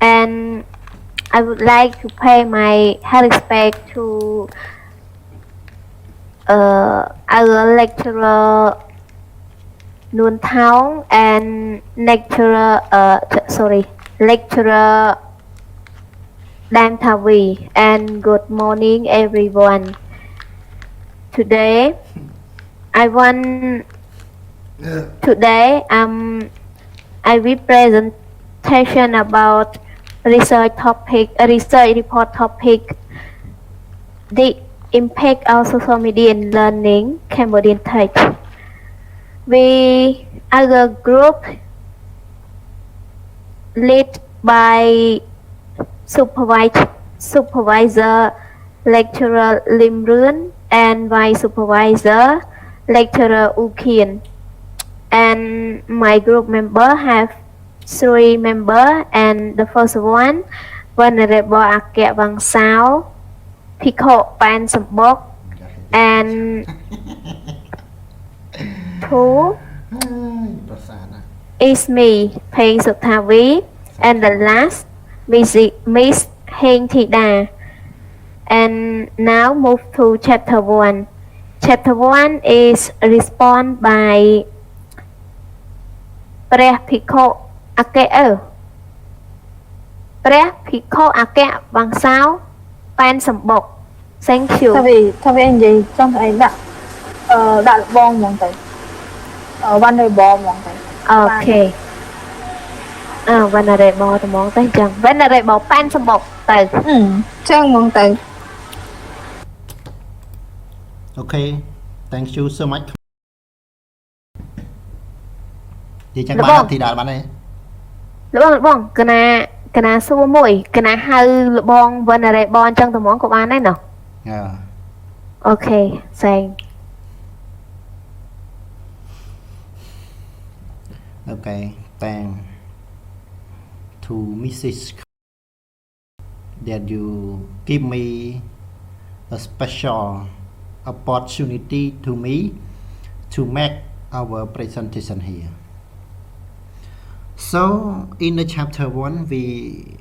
and I would like to pay my respect to our lecturer Noon Thao and lecturer Dan Thavi, and good morning everyone. Today I want today I will presentation about research report topic, the impact of social media in learning Cambodian tech. We are a group led by supervisor lecturer Lim Run and vice supervisor lecturer U Kien, and my group member have 3 members, and the first one Venerable Akek Vang Sao, Pheng Sambok, and 2 is me, Pheng Sothavy, and the last Miss Heng Thida. And now move to chapter 1. Chapter 1 is responded by Pheng Akek Vang Sao, Pheng Sambok. Thank you. Thay vì anh gì trong thầy đặt bom mong thầy văn đời bò mong thầy. Okay. Văn đời bò thì mong thầy chẳng. Văn đời bò Pheng Sambok thầy. Chẳng mong thầy. Okay, thank you so much. Chị chẳng bán thì đạt bán này. Lỡ bong, cái nào xua mùi, cái nào hơi bong văn đời bò trong tầm món của bạn đấy nào. Okay, thank. Okay, thank to Mrs. that you give me a special opportunity to me to make our presentation here. So in the chapter 1 we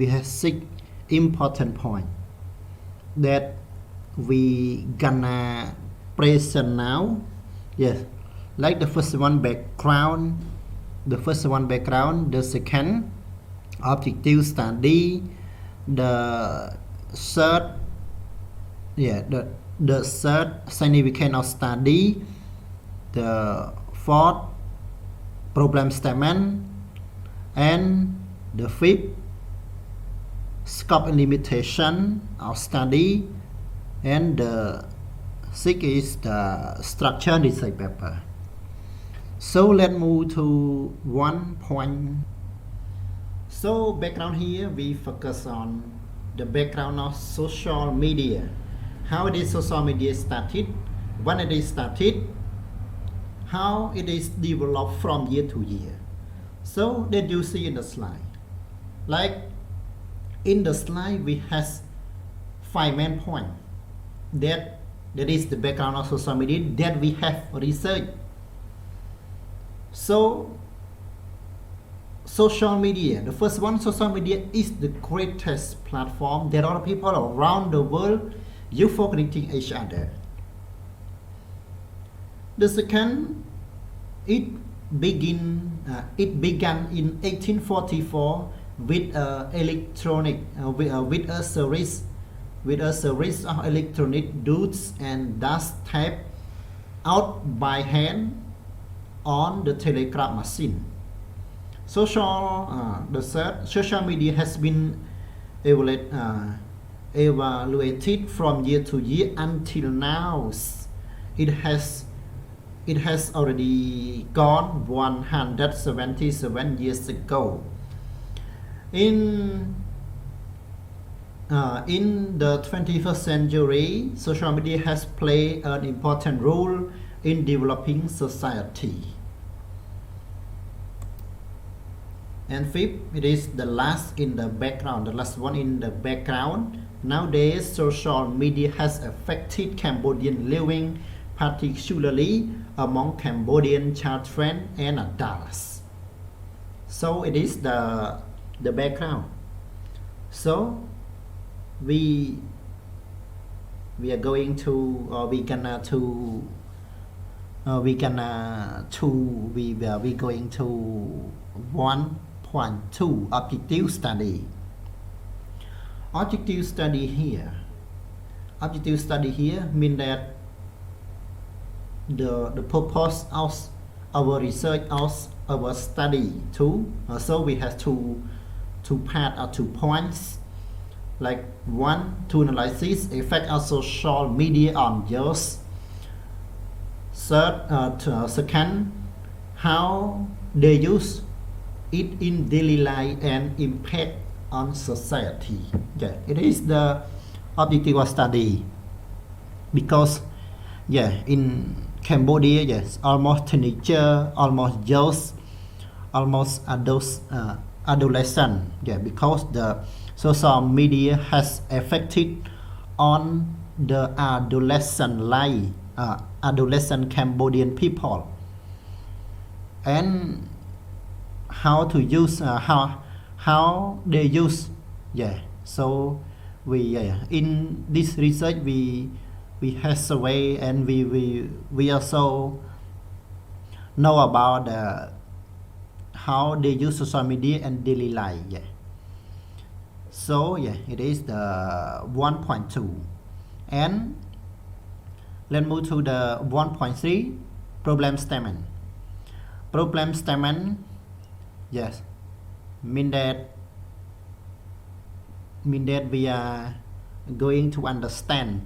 have six important point that we gonna present now. Yes, like the first one background, the second objective study, the third the third significance of study, the fourth problem statement, and the fifth scope and limitation of study, and the sixth is the structure design paper. So let's move to 1 point. So background here we focus on the background of social media. How it is social media started, when it is started, how it is developed from year to year. So that you see in the slide. Like in the slide we has 5 main points. That is the background of social media that we have researched. So social media, the first one, social media is the greatest platform that all people around the world use for connecting each other. The second, it began in 1844 with a series of electronic dots and dust typed out by hand on the telegraph machine. Social media has been evaluated from year to year until now. It has already gone 177 years ago. In the 21st century, social media has played an important role in developing society. And fifth, it is the last one in the background. Nowadays, social media has affected Cambodian living particularly among Cambodian children and adults. So it is the background. So we are going to, or we gonna to we going to 1.2 objective study. Objective study here mean that the purpose of our research, of our study too. So we have two parts or 2 points. Like one, to analyze effect of social media on youth. Second, how they use it in daily life and impact on society. Yeah, it is the objective of study, because in Cambodia, yes, almost teenager, almost youth, almost adults, adolescent. Yeah, because the social media has affected on the adolescent life, adolescent Cambodian people, and how to use, how they use. Yeah, so we in this research we have survey, and we also know about how they use social media and daily life. Yeah, so it is the 1.2, and let's move to the 1.3 problem statement. Problem statement, yes, mean that we are going to understand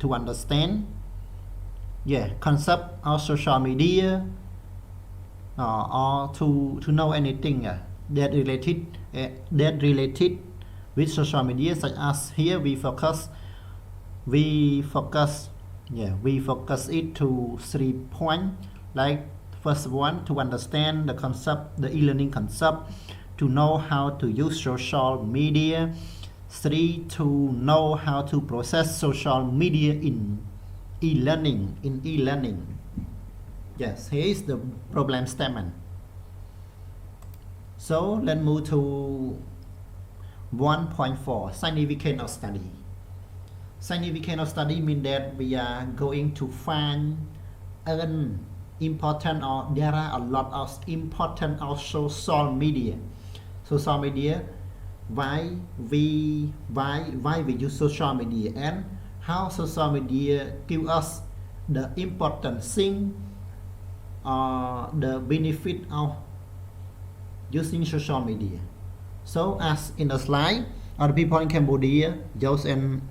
concept of social media, or to know anything that related with social media, such as here we focus it to 3 points. Like first one, to understand the concept, the e-learning concept, to know how to use social media. 3, to know how to process social media in e-learning. Yes, here is the problem statement. So let's move to 1.4 significance of study. Significance of study means that we are going to find an important, or there are a lot of important of social media. Social media, why we use social media, and how social media give us the important thing, the benefit of using social media. So as in the slide, other people in Cambodia, youth and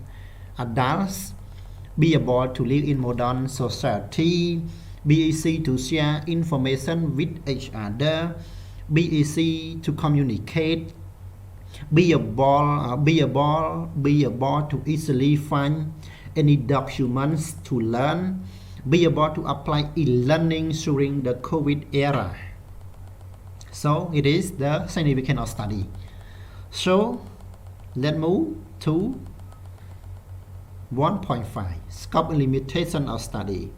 adults, be able to live in modern society, be easy to share information with each other, be easy to communicate, be able to easily find any documents to learn, be able to apply e-learning during the COVID era. So it is the significance of study. So let's move to 1.5 scope and limitation of study.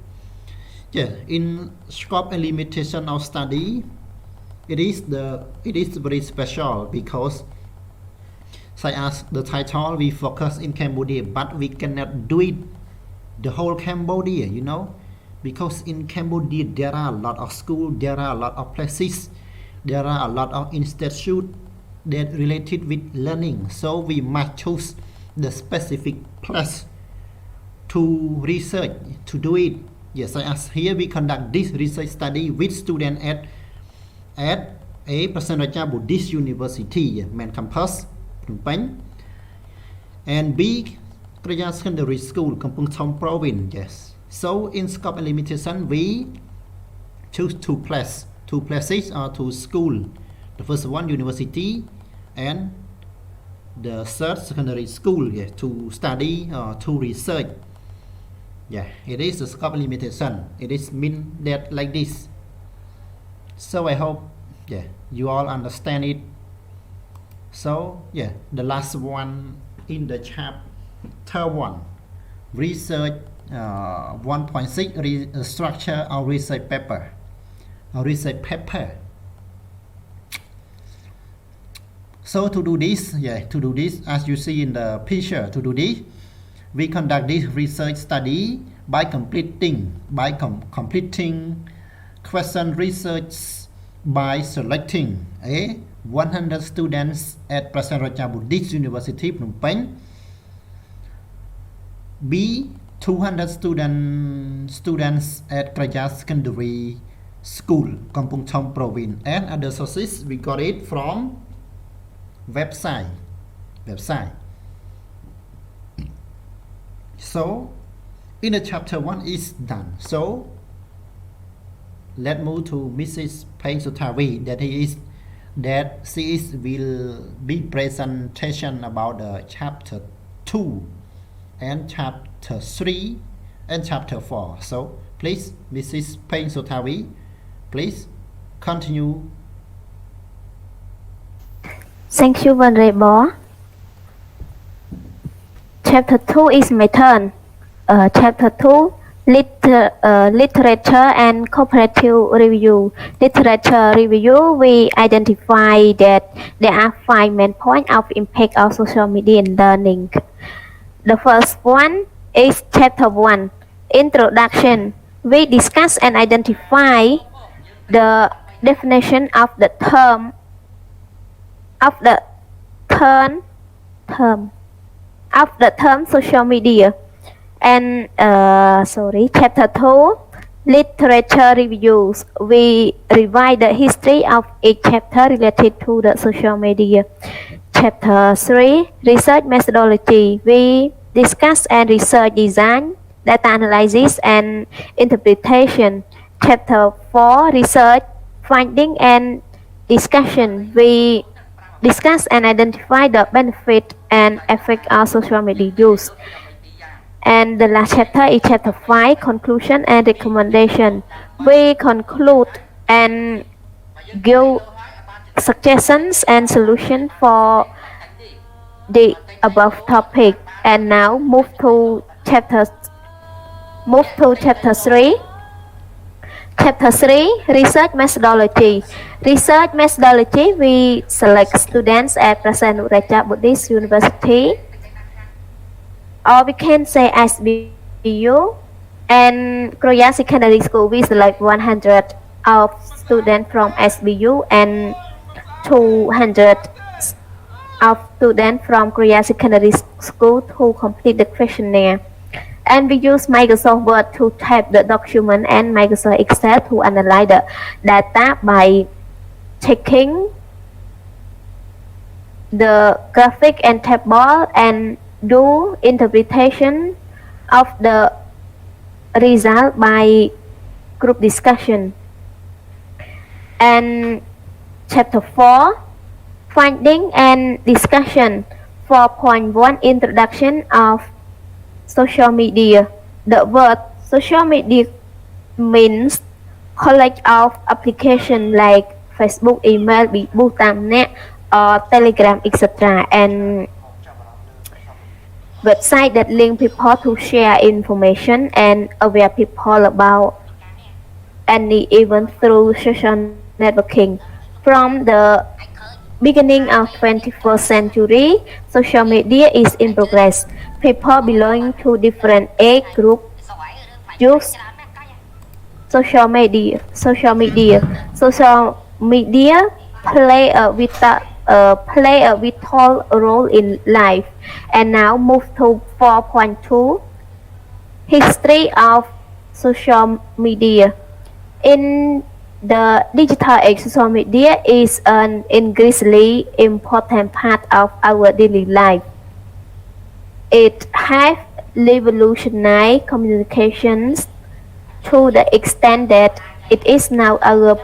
In scope and limitation of study, it is very special, because such as the title, we focus in Cambodia, but we cannot do it the whole Cambodia, because in Cambodia there are a lot of schools, there are a lot of places, there are a lot of institutes that related with learning. So we must choose the specific place to research, to do it. Yes, as here we conduct this research study with students at a Pheng Buddhist University, main campus, Phnom Penh, and B Kraya Secondary School, Kampong Thom Province. Yes. So in scope and limitation, we choose two places or two schools. The first one, university, and the third, secondary school, to study or to research. It is the scope and limitation. It is mean that like this. So I hope you all understand it. So the last one in the chapter 1, research 1.6 structure of research paper. So to do this, as you see in the picture, to do this, we conduct this research study by completing question research by selecting 100 students at Prasan Raja Buddhist University Phnom Penh, B 200 students at Kraya Secondary School, Kampong Thom Province, and other sources we got it from website. So in the chapter 1 is done. So let's move to Mrs. Pheng Sothavy, that she will be presentation about the chapter 2 and chapter 3 and chapter 4. So please, Mrs. Pheng Sothavy, please continue. Thank you, Venerable. Chapter 2 is my turn. Chapter 2, literature and cooperative review. Literature review, we identify that there are 5 main points of impact of social media in learning. The first one is chapter 1, introduction. We discuss and identify the definition of the term social media. And chapter 2, literature reviews. We revise the history of each chapter related to the social media. Chapter 3, research methodology. We discuss and research design, data analysis, and interpretation. Chapter 4, research, finding, and discussion. We discuss and identify the benefit and effect of social media use. And the last chapter is chapter 5, conclusion and recommendation. We conclude and give suggestions and solutions for the above topic. And now move to chapter 3. Chapter 3, research methodology. Research methodology, we select students at Prasan Raja Buddhist University, or we can say SBU, and Korea Secondary School. We select 100 of students from SBU and 200 of students from Korea Secondary School to complete the questionnaire. And we use Microsoft Word to type the document and Microsoft Excel to analyze the data by checking the graphic and table and do interpretation of the result by group discussion. And chapter 4, finding and discussion. 4.1, introduction of social media. The word social media means college of applications like Facebook, email, Bhutan, or Telegram, etc. and website that link people to share information and aware people about any event through social networking. From the beginning of 21st century, social media is in progress. People belonging to different age groups use social media. Social media play a vital role in life. And now move to 4.2, history of social media. In the digital age, social media is an increasingly important part of our daily life. It has revolutionized communications to the extent that it is now our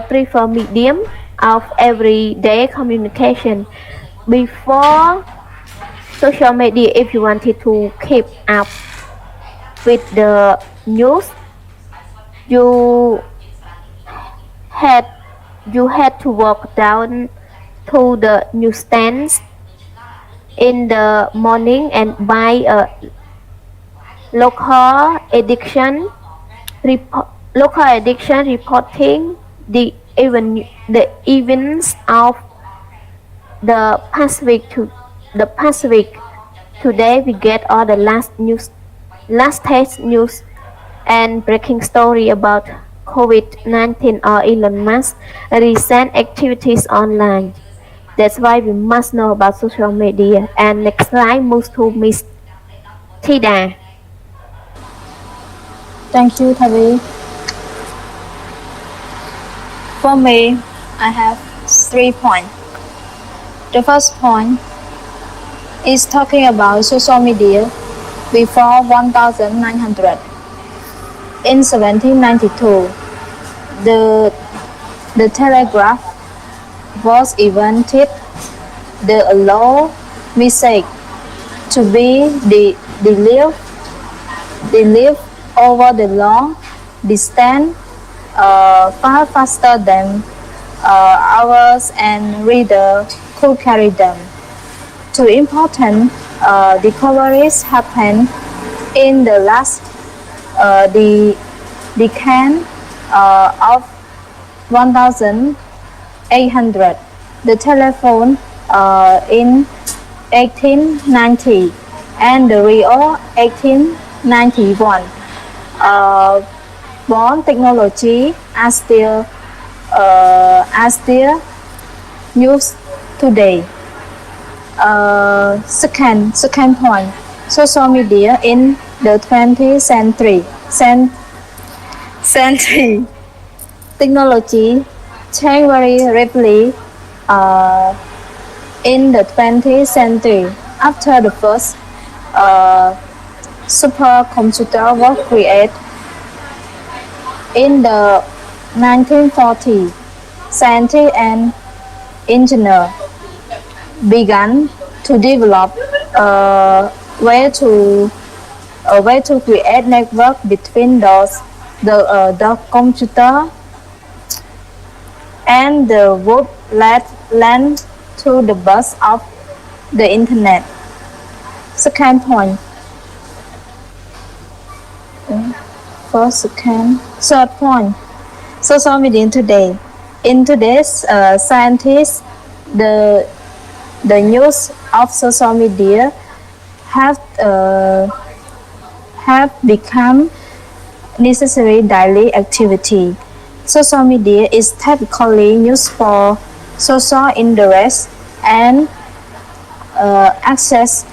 preferred medium of everyday communication. Before social media, if you wanted to keep up with the news, you had to walk down to the newsstands in the morning and buy a local addiction local addiction reporting the events of the past week to the past week. Today we get all the last test news and breaking story about COVID-19 or Elon Musk recent activities online. That's why we must know about social media. And next slide moves to Miss Thida. Thank you, Thavi. For me, I have 3 points. The first point is talking about social media before 1900. In 1792, the telegraph was invented. The allow message to be delivered over the long distance far faster than hours and reader could carry them. Two important discoveries happened in the last decade of 1800. The telephone in 1890 and the radio 1891. Born technology are still used today. Second point, social media in the 20th century. Technology changed very rapidly in the 20th century. After the first supercomputer was created in the 1940s, scientists and engineers began to develop a way to create network between the computer and the would led to the birth of the internet. Second point. Third point. Social media today. In today's scientists, the use of social media have become necessary daily activity. Social media is typically used for social interest and access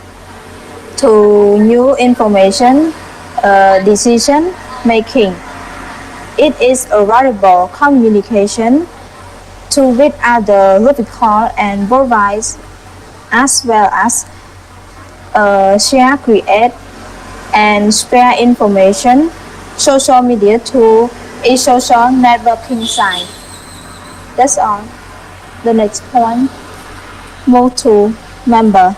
to new information, decision making. It is a variable communication to with other vertical and provides as well as share, create, and share information. Social media tool is social networking site. That's all. The next point, move to member.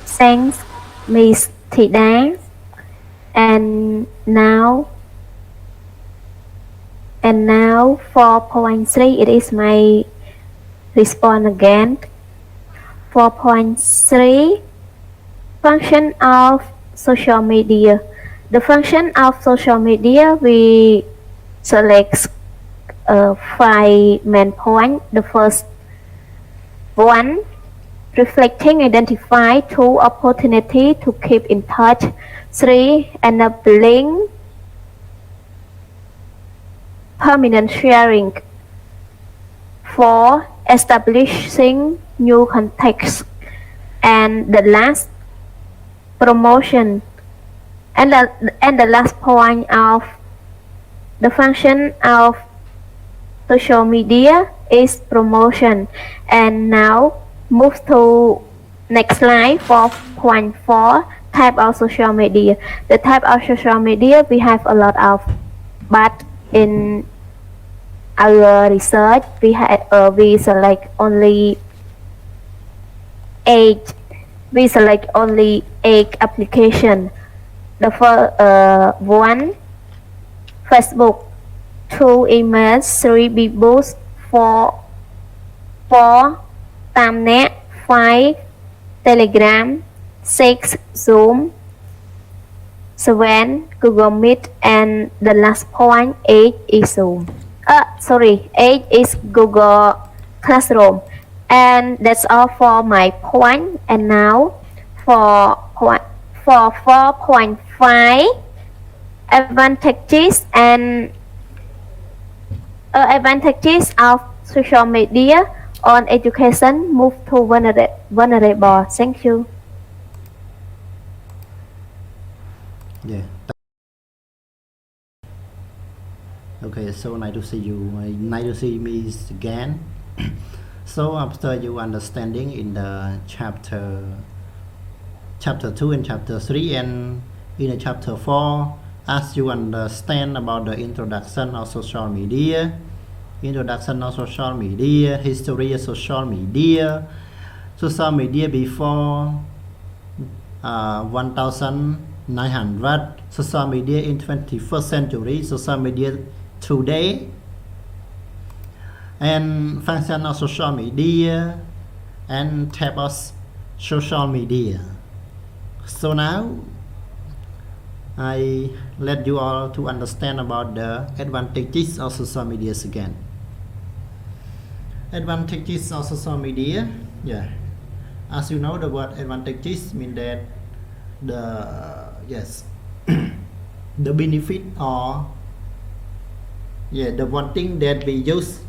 Thanks, Miss Thida. And now 4.3, it is my response again. 4.3, function of social media. The function of social media, we select 5 main points. The first one, reflecting, identify. 2, opportunity to keep in touch. 3, enabling permanent sharing. 4, establishing new contexts. And the last, promotion. And the last point of the function of social media is promotion. And now move to next slide, 4.4, type of social media. The type of social media, we have a lot of, but in our research we select only 8 applications. The first one, Facebook. 2, email. 3, Beboost. 4, Tamnet. 5, Telegram, 6 Zoom, 7 Google Meet, and the last point 8 is Zoom. 8 is Google Classroom. And that's all for my point. And now for 4.5 advantages of social media on education. Move to vulnerable. Thank you. Yeah. Okay, so nice to see you. Nice to see me again. So after you understanding in the chapter 2 and chapter 3, and in the chapter 4, as you understand about the introduction of social media, history of social media before 1900, social media in 21st century, social media today, and function of social media and type of social media. So now I let you all to understand about the advantages of social media again. Advantages of social media, yeah. As you know, the word advantages mean that the benefit, or the one thing that we use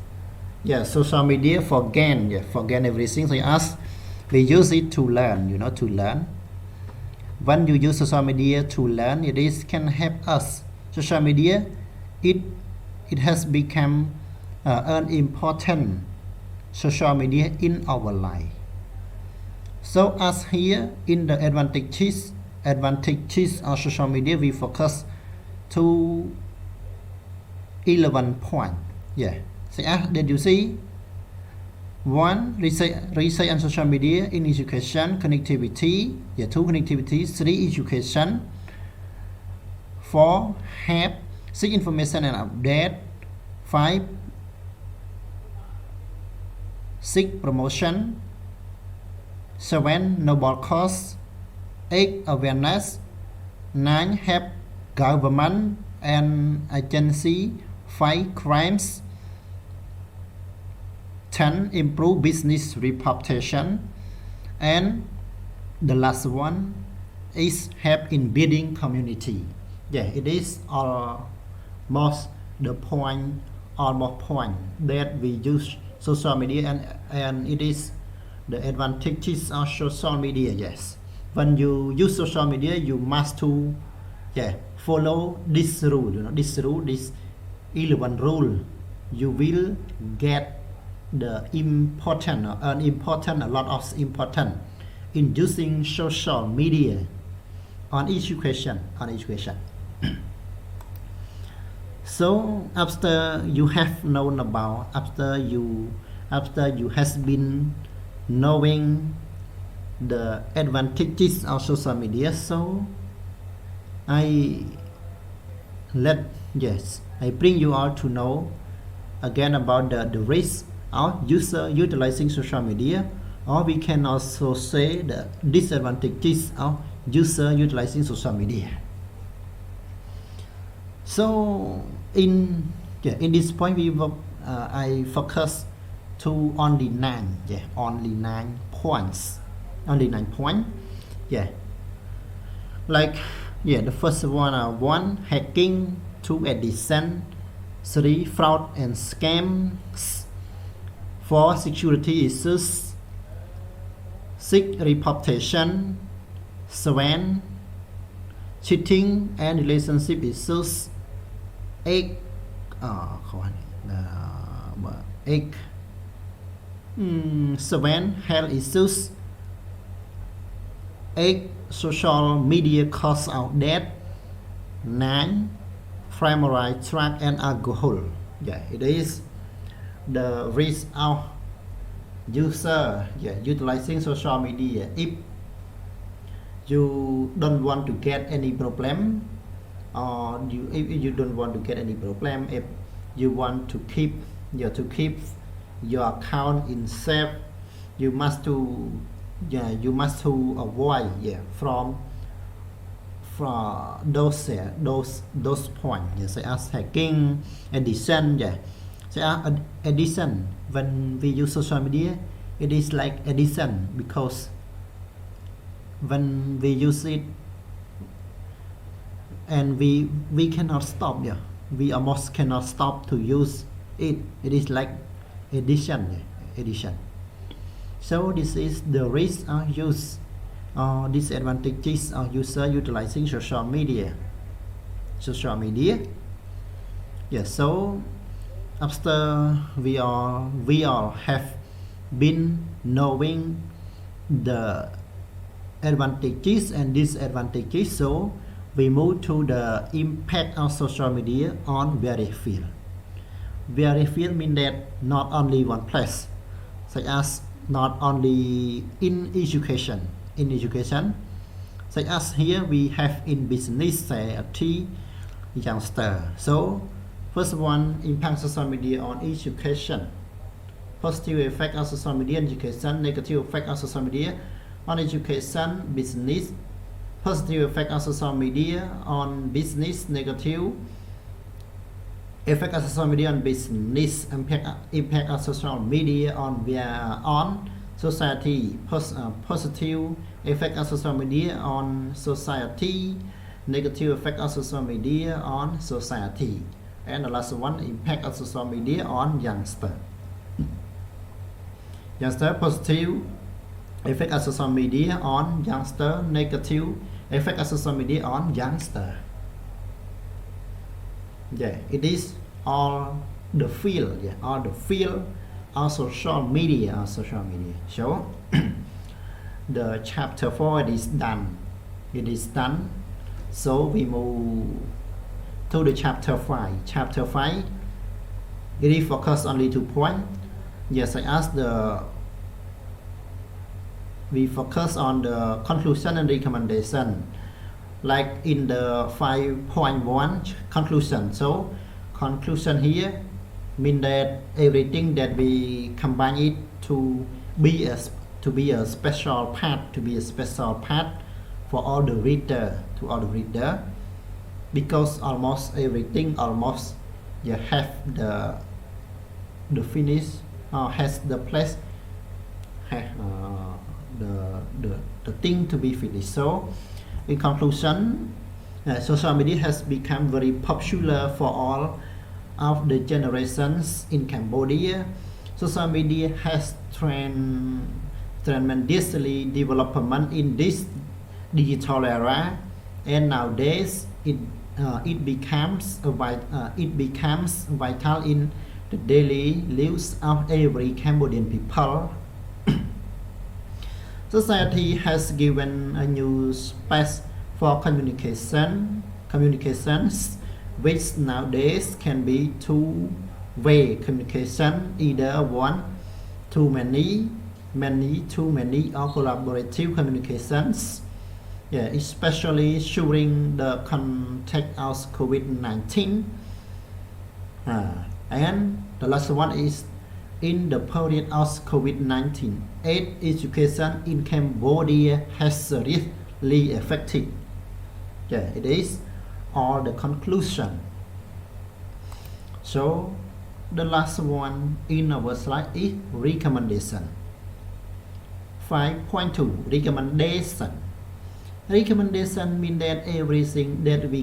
social media for gain everything. So us, we use it to learn, to learn. When you use social media to learn, it can help us. Social media, it has become an important social media in our life. So as here in the advantages of social media, we focus to 11 points. Did you see? 1. Research on social media in education, connectivity. 2. Connectivity. 3. Education. 4. Help, seek information and update. 5. Seek promotion. 7. Noble cause. 8. Awareness. 9. Help government and agency fight crimes. 10. Improve business reputation. And the last one is help in building community. It is almost the point that we use social media, and it is the advantages of social media. Yes, when you use social media, you must to follow this rule. This 11 rule, you will get the important, a lot of important in using social media on education. So after you have known about, after you has been knowing the advantages of social media, so I bring you all to know again about the risk of user utilizing social media, or we can also say the disadvantages of user utilizing social media. So in this point, I focus to only 9 points. Like the first one, 1. Hacking. 2. Addiction. 3. Fraud and scams. 4. Security issues. 6. Reputation. 7. Cheating and relationship issues. 8. 7. Health issues. 8. Social media cause of death. 9. Primary drug and alcohol. It is the risk of user utilizing social media. If you don't want to get any problem, or if you don't want to get any problem, if you want to keep your account in safe, you must to yeah, you must to avoid, yeah, from those points, yeah, such as hacking, addiction, yeah, such as addiction. When we use social media, it is like addiction, because when we use it and we cannot stop, yeah, we almost cannot stop to use it. It is like addiction, yeah, addiction. So this is the risk of use or disadvantages of user utilizing social media. Yes, so after we all have been knowing the advantages and disadvantages, so we move to the impact of social media on various field. Various field mean that not only one place, such as not only in education, such as here we have in business, say a T youngster. So first one, impact social media on education. Positive effect of social media on education, negative effect of social media on education, business. Positive effect of social media on business, negative effect of social media on business, impact of social media on society. Positive effect of social media on society, negative effect of social media on society. And the last one, impact of social media on youngster. Positive effect of social media on youngster, negative effect of social media on youngster. Yeah, it is all the field, yeah, all the field of social media, So the chapter 4 is done. It is done. So we move to the chapter 5. Chapter 5, it is focused only 2 points. Yes, we focus on the conclusion and recommendation, like in the 5.1 conclusion. So conclusion here mean that everything that we combine it to be a special part, for all the reader, because almost everything you have the finish or has the place, the thing to be finished. So in conclusion, social media has become very popular for all of the generations in Cambodia. Social media has tremendously development in this digital era, and nowadays it becomes vital in the daily lives of every Cambodian people. Society has given a new space for communications, which nowadays can be two-way communication, either one to many, or collaborative communications. Yeah, especially during the context of COVID-19. And the last one is in the period of COVID-19, education in Cambodia has seriously affected. Yeah, it is all the conclusion. So the last one in our slide is recommendation. 5.2 recommendation. Recommendation means that everything that we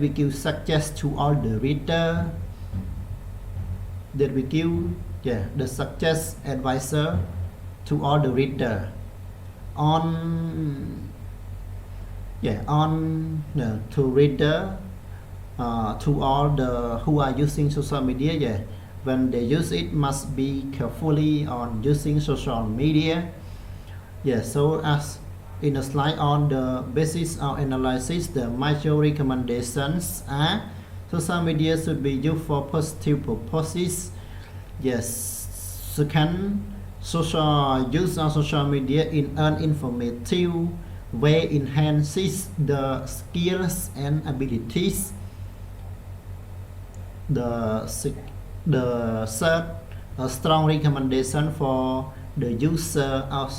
give suggest to all the reader, that we give the suggest advisor to all the reader to reader to all the who are using social media. When they use it, must be carefully on using social media. So as in the slide, on the basis of analysis, the major recommendations are: social media should be used for positive purposes. Second, use of social media in an informative way enhances the skills and abilities. The third, a strong recommendation for the user of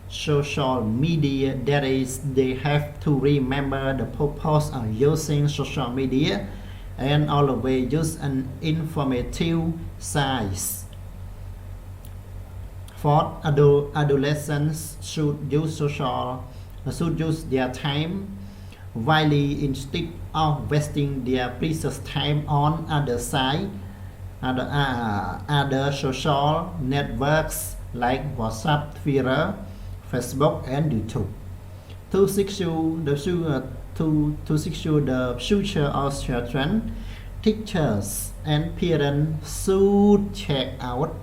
social media, that is, they have to remember the purpose of using social media and always use an informative size. Fourth, adolescents should use their time wisely instead of wasting their precious time on other social networks like WhatsApp, Twitter, Facebook, and YouTube. To secure the future of children, teachers and parents should check out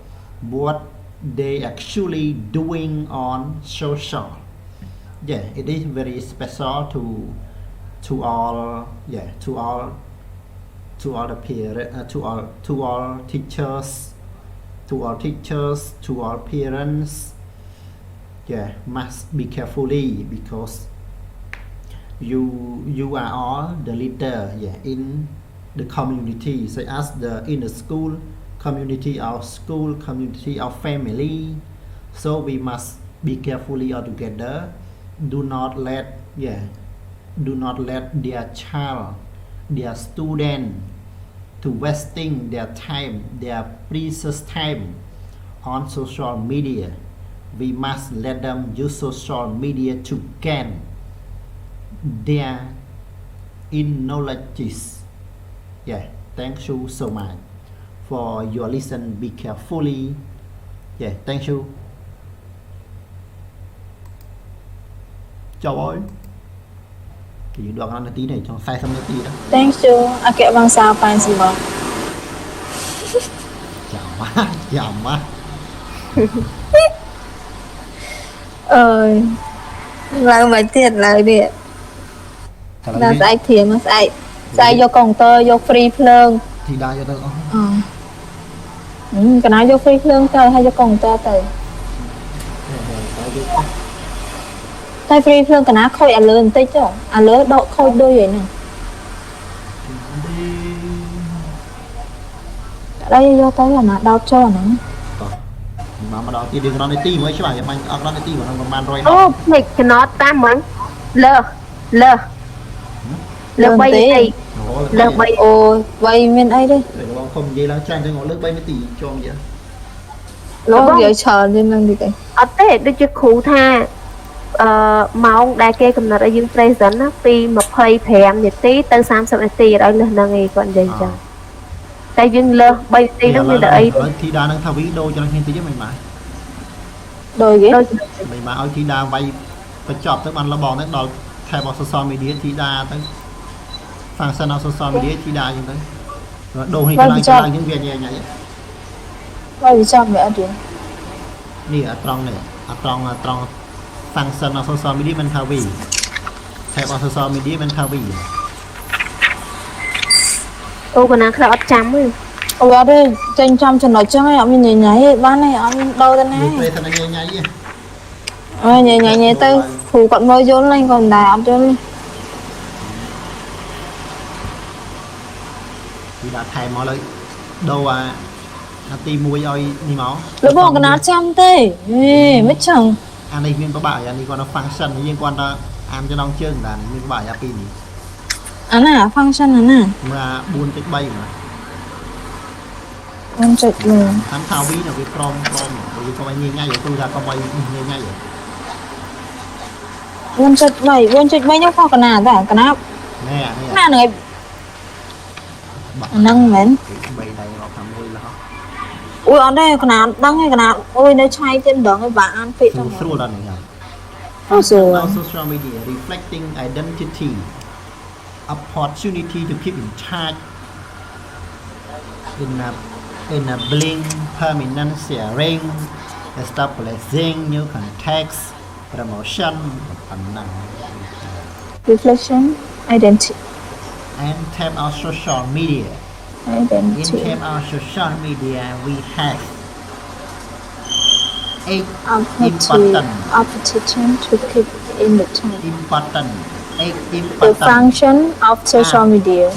what they actually doing on social. Yeah, it is very special to all the parents, to all teachers, to all parents. Yeah, must be carefully, because you are all the leader, yeah, in the community, such as in the school community of family. So we must be carefully all together. Do not let their child, their student, to wasting their time, their precious time on social media. We must let them use social media to gain their knowledge. Yeah, thank you so much for your listen. Be carefully. Yeah, thank you. Chào ơi. Thì đoạn ăn tí này trong 40 นาทีđó. Thank you. Ake bang sao pan Sambok. Chào má. Lại mấy tiệt lại điện. Là sai thiền nó sai vô công tơ vô free phơn. Thì đa cho tôi cái nào vô free phơn tơ hay vô công tơ tơ. Tay free phơn cái nào khôi lớn tích chứ. Lớn độ khôi đôi vậy nè. Đây vô tới là nó đau cho nè. Mà đó thì đừng nói đến tí mới chứ bạn anh nói đến tí mà nó còn man rồi. Ô, mình cái nó ta mắng lơ bay tí lơ bay ô bay bên ấy đi. Không vậy là trang cho ngồi lơ bay mấy tỷ cho vậy. Nó giờ chờ lên làm gì vậy? Ở thế được chưa khu tha máu đại kê cầm nợ ở dương present á pi mà phơi thèm nhật tí tới 30 นาที rồi lên là nghề còn gì chẳng. Tại dương lơ bay tí nó mới đợi. Thì đa đang thao ví đôi cho nó hiên tí với mày mãi. Đôi ghế. Mày mà ơi thì đa vay phải chọp tới bàn là bò tới đòi thay bỏ social media thì đa tới phang sân ao social media thì đa như thế. Đồ hình cái này những việc nhẹ nhẹ. Vay vì sao mẹ ăn chuyện? Nè trong này, trong phang sân ao social media mình thao vì thay bỏ social media mình thao vì. Ô còn nào khá ọt chấm ấy. Ủa đây, trên trăm cho nói chung ấy, ông nhảy nhảy, bán này ông đâu tên này. Nhảy nhảy tới phủ còn môi vốn lên còn đài ông cho lên. Thì đã thèm mọi lời đâu à tìm mua ơi đi máu. Lúc bỏ cái nát trăm tê, mấy chồng. Anh ấy viên có bảo anh ấy còn nó function liên quan đó ăn cho nó chơi là mình có bảo là pin gì. Function à mà buôn tích bay mà buôn tích luôn hắn thao ví là cái prom bởi vì có bay ngay vậy tôi ra có bay ngay vậy buôn tích bay nhóc có cái nào cả cái nào nè này nâng mến bay này nó thầm vui là ui ở đây cái nào đăng hay cái nào ôi nó chay trên đường cái bạn ăn phịt trong through là này rồi social media reflecting identity opportunity to keep in touch, enabling permanent sharing, establishing new contacts, promotion, reflection, identity, and tap our social media. Identity. In tap our social media, we have 8 important to keep in the time. Important. The function of social media.